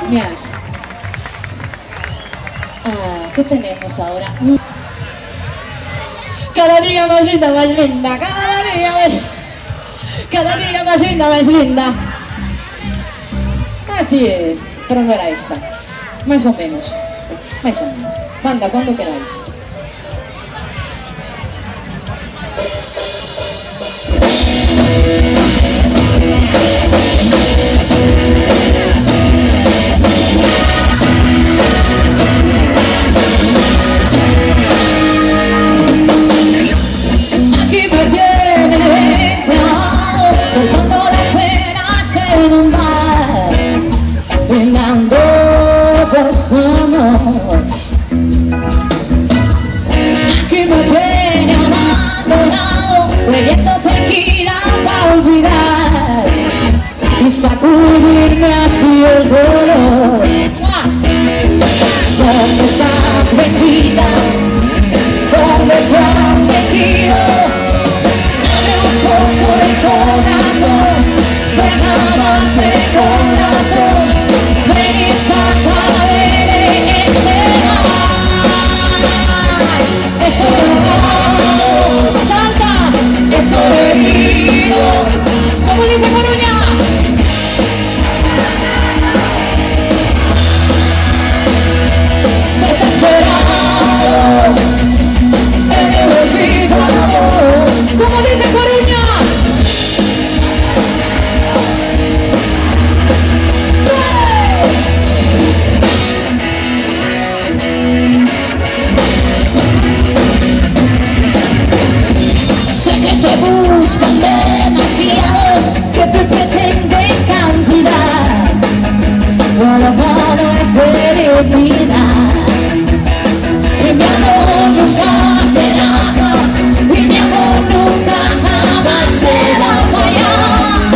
Gracias. ¿Qué tenemos ahora? Cada día más linda, más linda. Cada día más linda, más linda. Así es, pero no era esta. Más o menos. Más o menos. Banda, cuando queráis. Aquí me tiene clavado, soltando las penas en un bar, brindando por su amor. Aquí me tiene abandonado, bebiendo tequila para olvidar y sacudirme así el dolor. ¿Dónde estás, bendita? ¿Dónde te has metido? Abre un poco el corazón, déjame corazón, ven y sácame de este mar. Estoy enamorado, salta, estoy herido, como dice Coruña. Desesperado en el olvido, como dice Coruña. Sé que te buscan demasiados, que te pretenden cantidad, pero ya no es verificar. Y mi amor nunca será, y mi amor nunca jamás te va a fallar.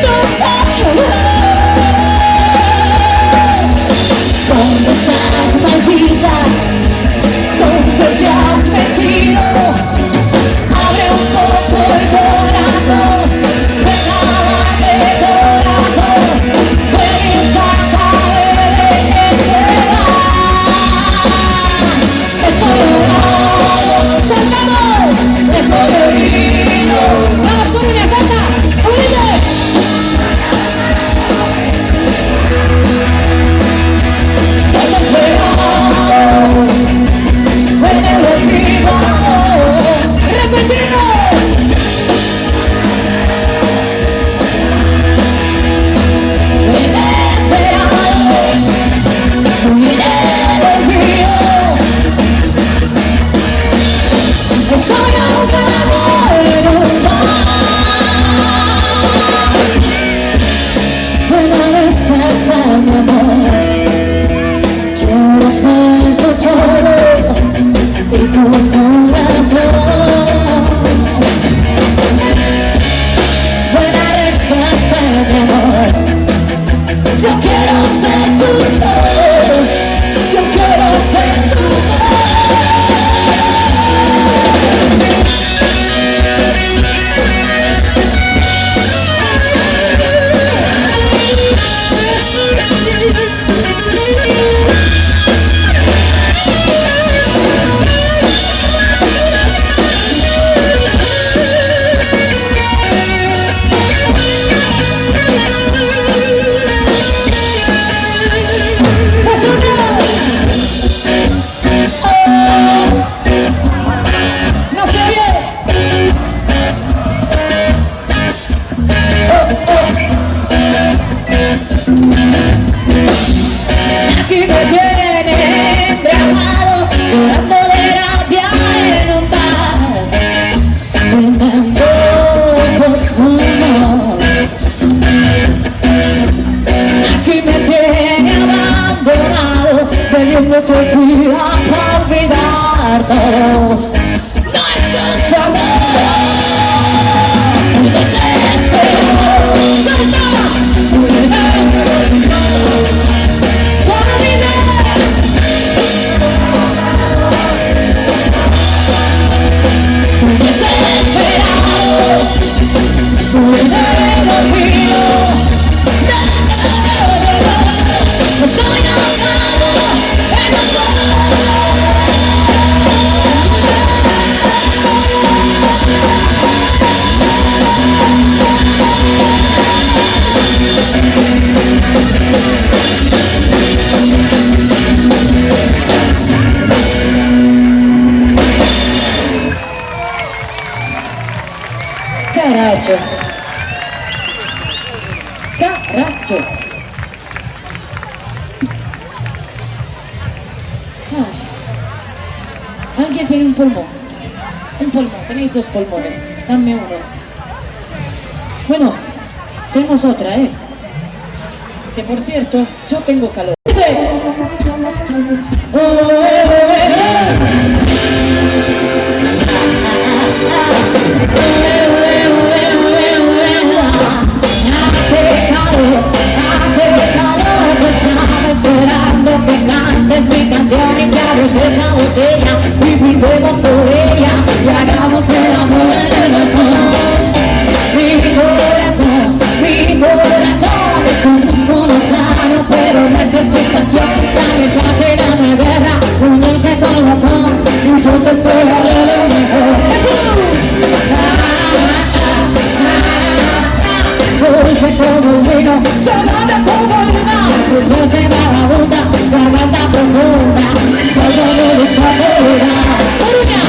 Nunca jamás. ¿Dónde estás, maldita? ¿Dónde te has metido? Abre un poco el corazón, déjame de corazón, ven y sácame de este mar. Estoy enamorado, saltamos, estoy herido. Vamos, Coruña, salta, ¿cómo dice? Desesperado en el olvido, repetimos. Desesperado en el olvido, soy un amor en un mar. Puedo rescatar mi amor, quiero hacerte todo y tu corazón. Ven a rescatar mi amor, yo quiero ser tu sol, yo quiero ser tu sol. no es cosa mía, me desespero. Salta, Carajo. Carajo. Alguien tiene un pulmón. Un pulmón. Tenéis 2 pulmones. Dame uno. Bueno, tenemos otra, ¿eh? Que por cierto, yo tengo calor. Que cantes mi canción y que abres esa botella y brindemos por ella y hagamos el amor en el balcón. Mi corazón es un músculo sano, pero necesita tierra y fácil a la guerra, unirse con la paz y yo te entregaré lo mejor. ¡Jesús! Dulce como el vino, salada como el mar, dulce vagabunda, garganta profunda, solo de nuestra vida. ¡Coruña!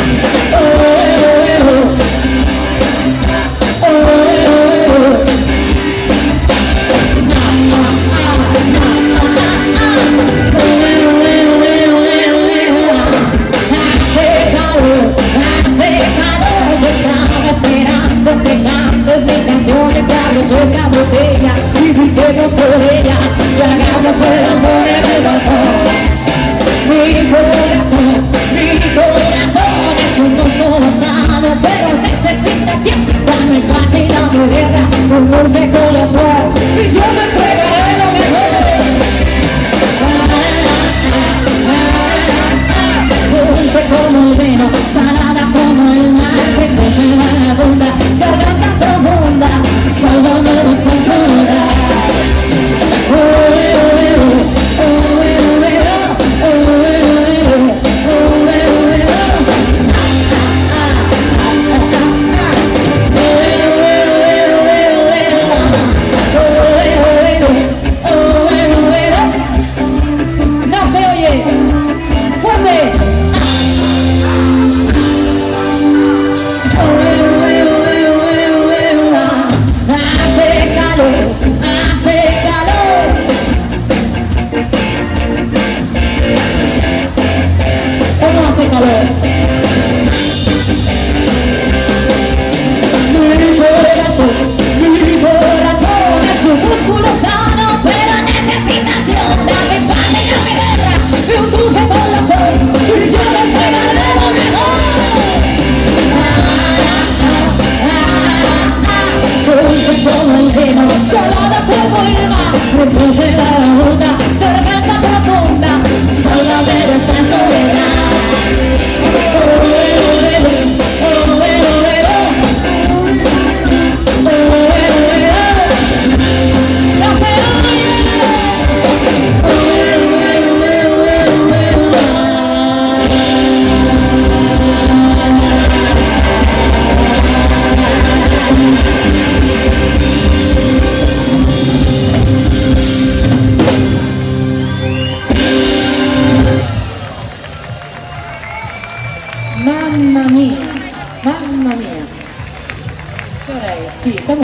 Hace calor, yo estaba esperando que cantes mi canción y que abres esta botella y brindemos por ella y hagamos el amor en el balcón. Mi corazón es un músculo sano, pero necesita tiempo para no fácil a mi guerra, un dulce colotón y yo te entregaré lo mejor. Dulce como el vino, salada como el mar, precoz en la bunda, garganta profunda, solo me descanso. No se oye, fuerte. Mi corazón es un músculo sano, pero necesita tierra, me falta la guerra y un dulce colotón y yo te entregaré lo mejor. Dulce como el vino, salada como el mar, precoz en la bunda, garganta profunda, solo de nuestra soledad. Mamma mía, mamma mía. ¿Qué hora es? Sí, estamos...